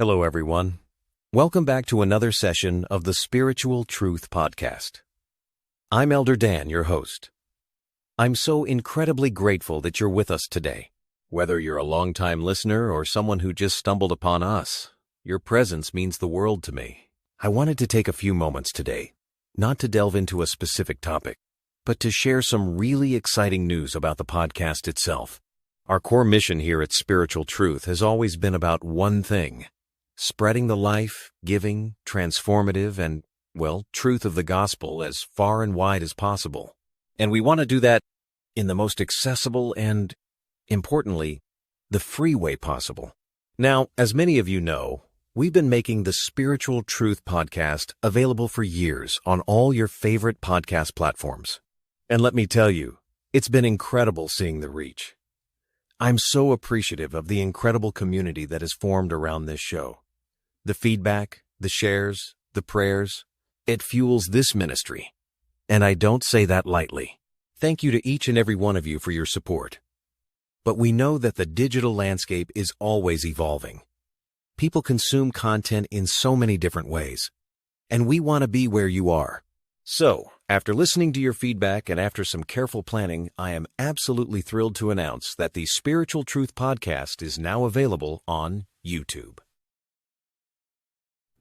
Hello, everyone. Welcome back to another session of the Spiritual Truth Podcast. I'm Elder Dan, your host. I'm so incredibly grateful that you're with us today. Whether you're a longtime listener or someone who just stumbled upon us, your presence means the world to me. I wanted to take a few moments today, not to delve into a specific topic, but to share some really exciting news about the podcast itself. Our core mission here at Spiritual Truth has always been about one thing: spreading the life, giving, transformative, and, truth of the gospel as far and wide as possible. And we want to do that in the most accessible and, importantly, the free way possible. Now, as many of you know, we've been making the Spiritual Truth Podcast available for years on all your favorite podcast platforms. And let me tell you, it's been incredible seeing the reach. I'm so appreciative of the incredible community that has formed around this show. The feedback, the shares, the prayers, it fuels this ministry. And I don't say that lightly. Thank you to each and every one of you for your support. But we know that the digital landscape is always evolving. People consume content in so many different ways, and we want to be where you are. So, after listening to your feedback and after some careful planning, I am absolutely thrilled to announce that the Spiritual Truth Podcast is now available on YouTube.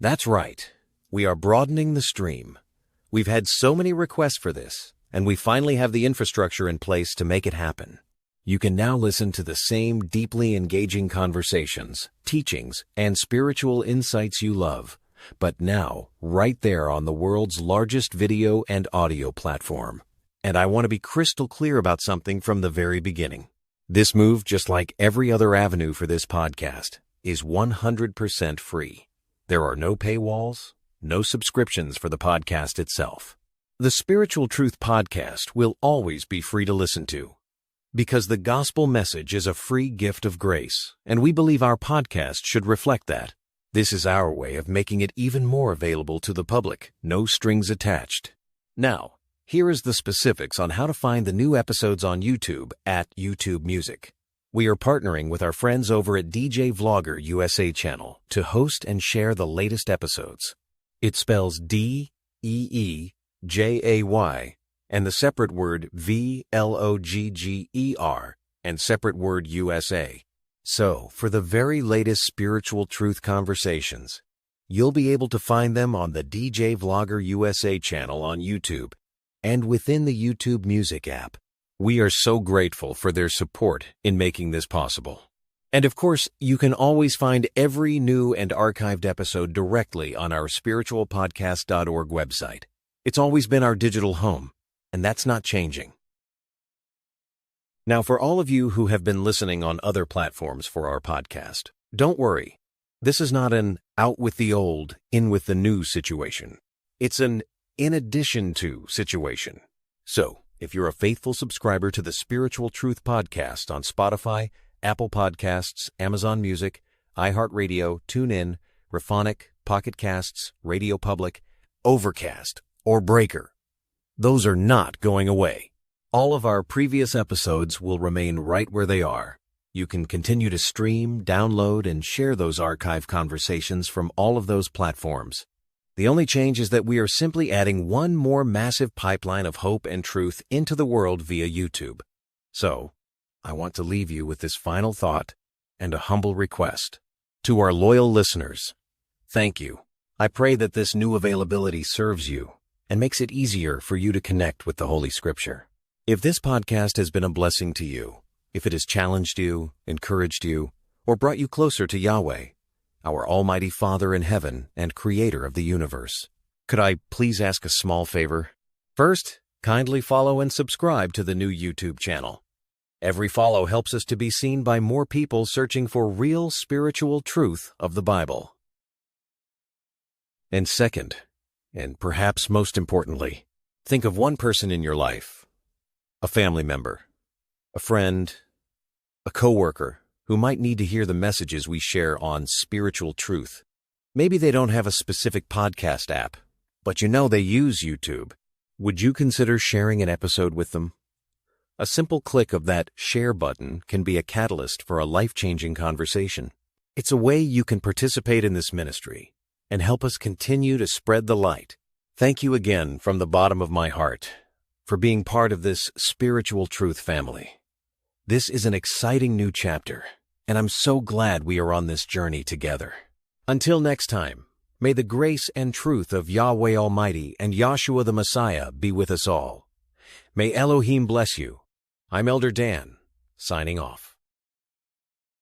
That's right. We are broadening the stream. We've had so many requests for this, and we finally have the infrastructure in place to make it happen. You can now listen to the same deeply engaging conversations, teachings, and spiritual insights you love, but now right there on the world's largest video and audio platform. And I want to be crystal clear about something from the very beginning. This move, just like every other avenue for this podcast, is 100% free. There are no paywalls, no subscriptions for the podcast itself. The Spiritual Truth Podcast will always be free to listen to, because the gospel message is a free gift of grace, and we believe our podcast should reflect that. This is our way of making it even more available to the public, no strings attached. Now, here is the specifics on how to find the new episodes on YouTube at YouTube Music. We are partnering with our friends over at DJ Vlogger USA channel to host and share the latest episodes. It spells DEEJAY and the separate word VLOGGER and separate word USA. So, for the very latest spiritual truth conversations, you'll be able to find them on the DJ Vlogger USA channel on YouTube and within the YouTube Music app. We are so grateful for their support in making this possible. And of course, you can always find every new and archived episode directly on our spiritualpodcast.org website. It's always been our digital home, and that's not changing. Now, for all of you who have been listening on other platforms for our podcast, don't worry. This is not an out with the old, in with the new situation. It's an in addition to situation. So, if you're a faithful subscriber to the Spiritual Truth Podcast on Spotify, Apple Podcasts, Amazon Music, iHeartRadio, TuneIn, Raphonic, Pocket Casts, Radio Public, Overcast, or Breaker, those are not going away. All of our previous episodes will remain right where they are. You can continue to stream, download, and share those archive conversations from all of those platforms. The only change is that we are simply adding one more massive pipeline of hope and truth into the world via YouTube. So, I want to leave you with this final thought and a humble request. To our loyal listeners, thank you. I pray that this new availability serves you and makes it easier for you to connect with the Holy Scripture. If this podcast has been a blessing to you, if it has challenged you, encouraged you, or brought you closer to Yahweh, our Almighty Father in heaven and Creator of the universe, could I please ask a small favor? First, kindly follow and subscribe to the new YouTube channel. Every follow helps us to be seen by more people searching for real spiritual truth of the Bible. And second, and perhaps most importantly, think of one person in your life, a family member, a friend, a coworker, who might need to hear the messages we share on spiritual truth. Maybe they don't have a specific podcast app, but you know they use YouTube. Would you consider sharing an episode with them? A simple click of that share button can be a catalyst for a life-changing conversation. It's a way you can participate in this ministry and help us continue to spread the light. Thank you again from the bottom of my heart for being part of this spiritual truth family. This is an exciting new chapter, and I'm so glad we are on this journey together. Until next time, may the grace and truth of Yahweh Almighty and Yahshua the Messiah be with us all. May Elohim bless you. I'm Elder Dan, signing off.